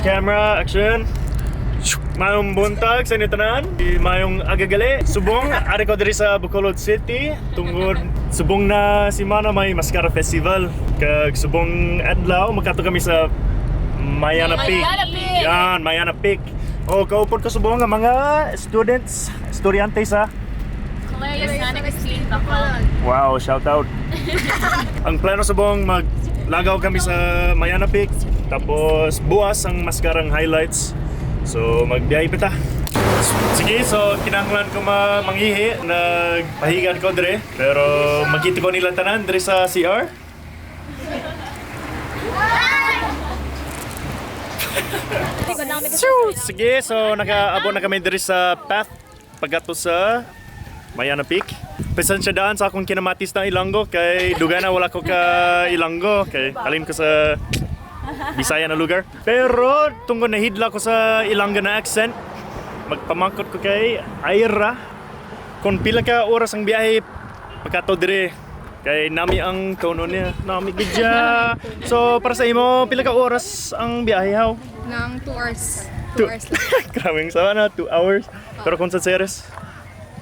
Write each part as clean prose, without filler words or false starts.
Camera, action. Mayong buntag sa inyo tanan. Mayong agagali. Subong, ari ko diri sa Bacolod City. Tungod subong na simana may Mascara Festival. Kag subong adlaw, magkato kami sa Mayana Peak. Yan, Mayana Peak. O, kaupod ko subong nga mga students, estudyante sa wow, shout out. Ang plano subong maglagaw kami sa Mayana Peak. Tapos buwas ang maskarang highlights. So magbiyahe pa ta. Sige, so kinahanglan ko manghihi. Nagpahigan ko dire. Pero magkita ko nila tanan dire sa CR. Sige, so nakaabot na kami dire sa path pagkato sa Mayana Peak. Pasensya daan sa akong kinamatis na Ilonggo kay duga na wala ko ka Ilonggo kay halin ko sa Bisaya na lugar. Pero tungkol nahidla ko sa Ilonggo na accent, magpamangkot ko kay Ira kung pila ka oras ang biyahe pagkato dire kay nami ang tono niya nami gidya. So para sa imo pila ka oras ang biyahe haw? Nang 2 hours. 2 hours lang. Grabing sawa na 2 hours. Pero kung sa series?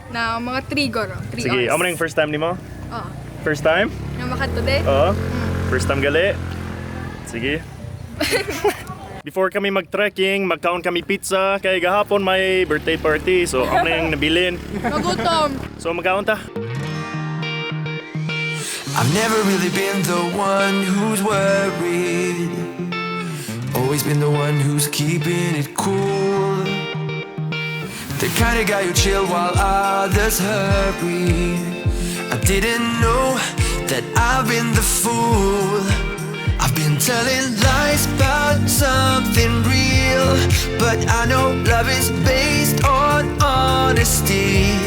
Na mga 3 goro. 3 Sige, hours. amo na yung first time nimo? Oo. First time? Na makatoday? Oo. First time gali. Sige. Before kami mag-trekking, magkaon kami pizza kay gahapon may birthday party. So amo na yung nabilin. Magutom. So magkaon ta. I've never really been the one who's worried. Always been the one who's keeping it cool. The kind of guy who chill while others hurry. I didn't know that I've been the fool. I've been telling lies about something real, but I know love is based on honesty.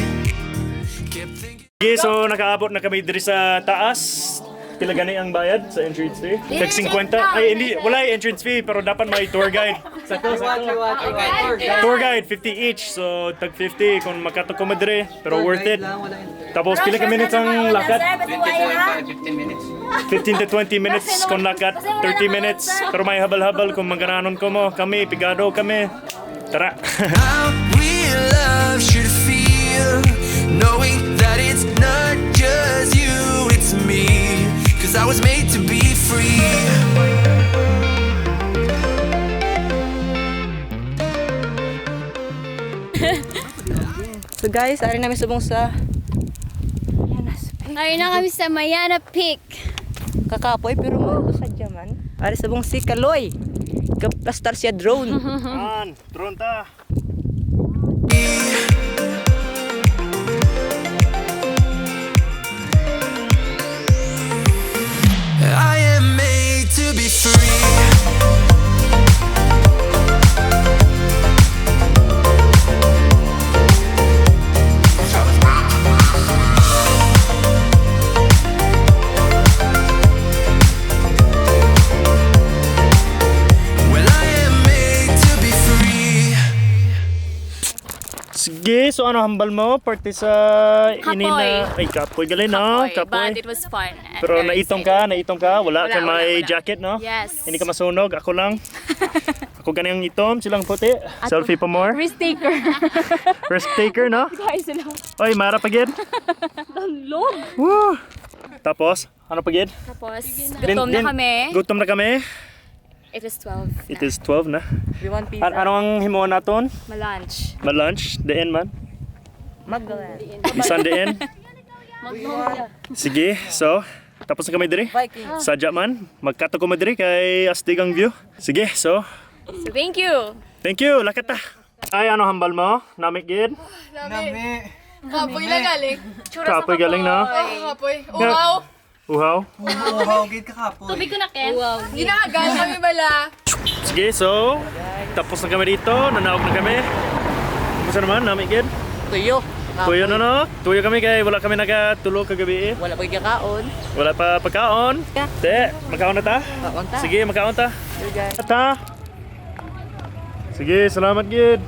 Kept thinking. Okay, so nakaabot na kami diri sa taas. Pila gani ang bayad sa entrance fee? Tag 50. Ay hindi, wala yung entrance fee pero dapat may tour guide. Tour guide 50 each. So tag 50 kung makato ko madre pero worth it. Tapos pila ka minutes ang lakad? 15 to 20 minutes kung lakad, 30 minutes. Pero may habal-habal kung magananon ko mo. Kami, pigado kami. Tara. How real love should feel, knowing that it's not just you, it's me. 'Cause I was made to be free. So guys, ari namin subong sa Ngayon na kami sa Mayana Peak. Kakapoy pero mo sa Jaman. Ari subong si Kaloy. Kaplastar siya drone. Man, drone ta. I am made to be free. Well, I am made to be free. Sige, so ano hambal mo? Parte sa inina. Ay, kapoy galing no? But it was fun. and Pero very naitong safe. ka? Wala ka Wala, may wala. jacket, no? Yes. Hindi ka masunog, ako lang. Ako ganang itom, silang puti. Selfie pa more. Risk taker. Risk taker, no? Guys, sila. Oy, mara pagid. Talog. Woo! Tapos, ano pagid? Tapos, gutom na kami. Gutom na kami. It was 12. It is 12 na. We want pizza. Ano ang himuon naton? Ma-lunch. Ma-lunch? Diin man? Magdalene. Bisan diin? Sige, so, tapos na kami diri. Viking. Sadya man, magkato ko madiri kay astig ang view. Sige, so, So, thank you. thank you, lakat ta. Ay, ano hambal mo? Namik gid? Kapoy lang galing. Kapoy galing na. Kapoy. Uhaw. Uhaw. Tubig ko na, Ken. Wow. Ginagan kami bala. Sige, so, tapos na kami dito, nanaog na kami. Kumusta naman, namik gid? Tuyo. Tuyo na no? Tuyo kami kay wala kami nagatulog kagabi eh. Wala pa kakaon. Wala pa pagkaon. Te, magkaon na ta? Kaon ta. Sige, magkaon ta. Sige guys. Ta. Sige, salamat gid.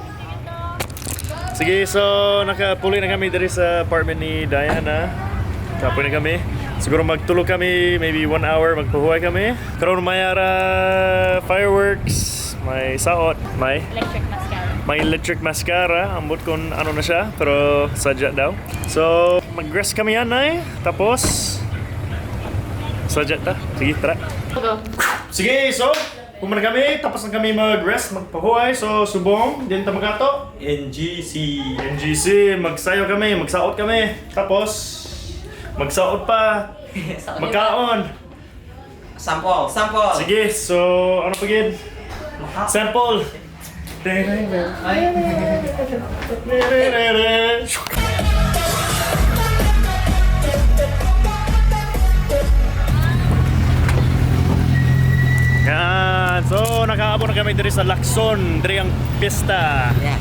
Sige, so nakapuli na kami diri sa apartment ni Diana. Kapoy na kami. Siguro magtulog kami, maybe 1 hour, magpahuway kami. Karon mayara fireworks, may saot, may Electric mascara. electric mascara. Ambot kung ano na siya, pero sadya daw. So, mag-rest kami yan ay. Tapos, sadya ta. Sige, tara. Sige, so, pumunta kami. Tapos na kami mag-rest, magpahuay. So, subong, din tamagato. NGC, magsayo kami, magsaot kami. Tapos, magsaot pa. Magkaon. Sample. Sige, so ano pa gid? Sample. Yan. So, nakaabot na kami diri sa Lacson, diri ang pista. Yeah.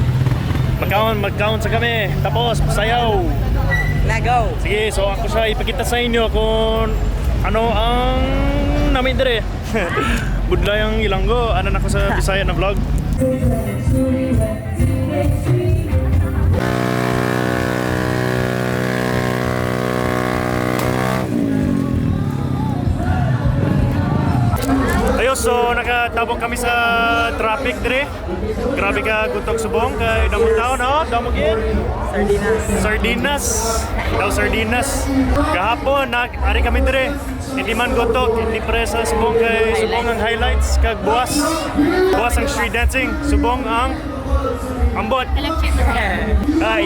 Magkaon sa kami. Tapos, sayaw. Go. Sige, so ako siya ipakita sa inyo kung ano ang namin dire. Budlay ang Ilonggo. Ano na ako sa Bisaya na vlog. Ayun, so nakatabok kami sa traffic dire. Grabe ka gutok subong kay damong taon, no? Damong gid. Sardinas. Daw sardinas. Kahapon, ari kami dire. Hindi man gotok, hindi presa subong kay subong ang highlights kag buwas. Buwas ang street dancing. Subong ang ambot. Electric.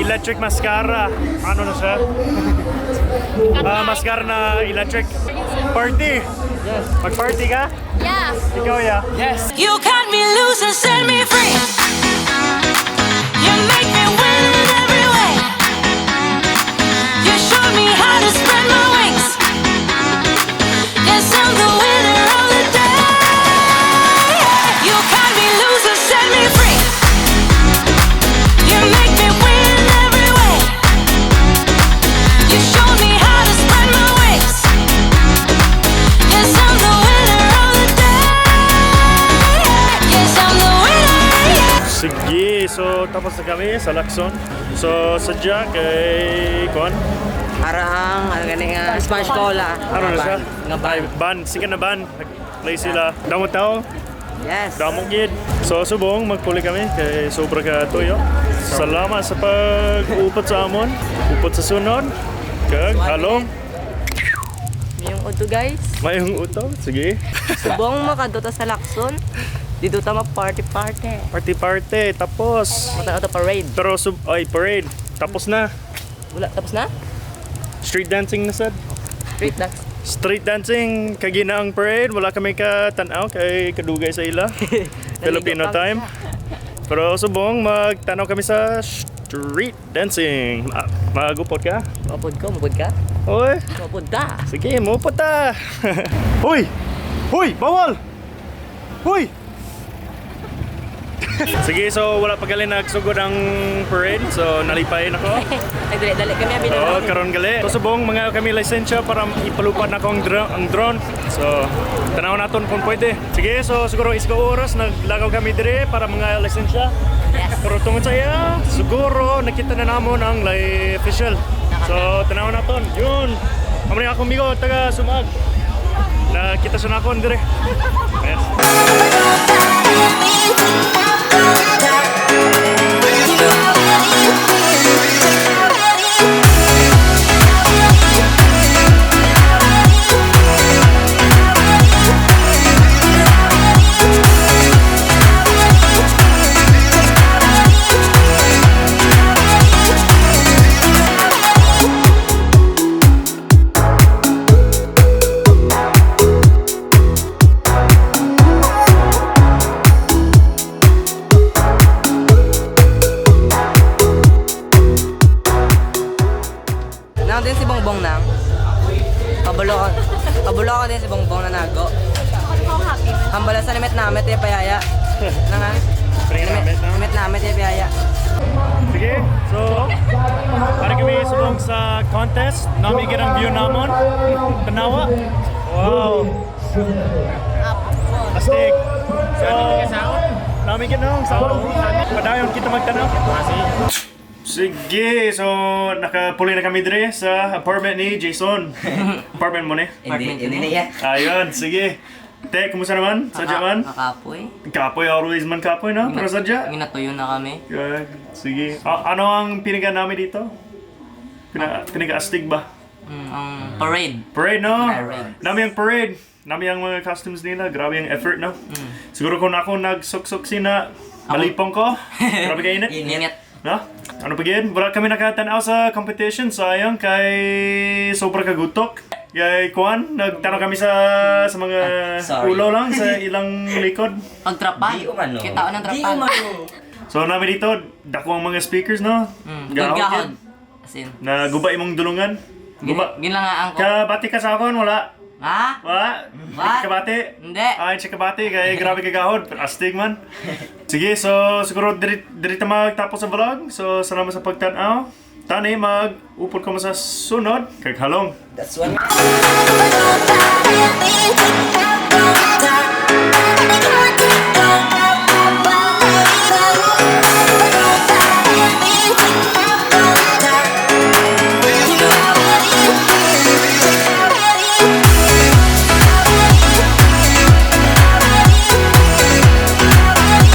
Electric mascara. Ano na siya? Mascara na electric. Party. Yes. Mag-party ka? Yeah. Ikaw, ya? You cut me loose and set me free. You make me win in every way. You show me how to spread my wings. Yes, I'm the winner of the day. You cut me loose and set me free. You make me win in every way. You show me how to spread my wings. Yes, I'm the winner of the day. Yes, I'm the winner. Sige, so tapos na kami sa Lacson. So sadya kay Kwan. Parang ano gani nga Smash Cola. Ano na siya? Nga ba? Ay, ban, sige na ban. Play sila. Damo tao, Yes. damo gid. So subong magpuli kami kay sobra ka tuyo. Salamat sa pag-upot sa amon. Upot sa sunod. Kag halong. Yung uto guys. Mayong utaw. Sige. Subong makadota sa Lacson. Dito ta party. Party. Tapos. Mata auto parade. Pero parade. Tapos na. Wala tapos na? Street dancing na sad. Street dance. Street dancing, kagina ang parade. Wala kami ka-tanaw kay kadugay sa ila. Filipino time. Pero subong, magtanaw kami sa street dancing. Magupot ka? Mapod ka? Oy, Mapod ta. sige, mupot ta. Hoy! Hoy, bawal! Hoy! Sige, so wala pa gali nagsugod ang parade. So nalipayin ako. Ay dali kami abi Oo, na. karon gali. So subong mga kami lisensya para ipalupad na ko ang drone. So tanaw naton kung pwede. Sige, so siguro isgo oras naglagaw kami dire para mga lisensya. Pero tungod sa iya, siguro nakita na namon ang lay official. So tanaw naton. Yun. Amri ako migo taga Sumag. Nakita sa nakon dire. Yes. Nang din si Bongbong nang. Kabulo din si Bongbong na nago. Hambala sa nimet namet eh payaya. Nanga. Nimet namet eh payaya. Sige, so para kami subong sa contest. Nami girang view namon. Tanawa. Wow. Astig. So, nami ginang sao. Padayon kita magtanaw. Sige, so nakapuli na kami dire sa apartment ni Jason. Apartment mo ni? Hindi na yan. Ayun, sige. Te, kumusta naman? Sadya man? Kakapoy. Kapoy, always man kapoy, no? Pero sadya. Ginatuyo na kami. Good. Sige. Ano ang piniga namin dito? Pinaga-astig ba? Ang parade. Parade, no? Parade. Nami ang parade. Nami ang mga costumes nila. Grabe ang effort, no? Siguro kung ako nagsok-sok sina, malipong ko. Grabe ka init. Init. No? Ano pa gid? Wala kami nakatanaw sa competition. Sayang kay sobra kagutok. Kay Kuan, nagtanong kami sa mga Sorry. ulo lang sa ilang likod. Pagtrapan. Di umano. Kita ko ng Di trapan. umano. So namin dito, dako ang mga speakers, no? Gahod Gagahod. yun. As in. Na guba imong dulungan. Guba. Ginlangaan ko. Kabati ka sa akon, wala. Ha? Wala. What? Kabati. Hindi. Ay, siya kabati. Kaya grabe kagahod. Astig man. Sige, so siguro diri ta magtapos sa vlog. So salamat sa pagtanaw. Tani, mag-upod ka mo sa sunod. Kay Halong. That's one. Time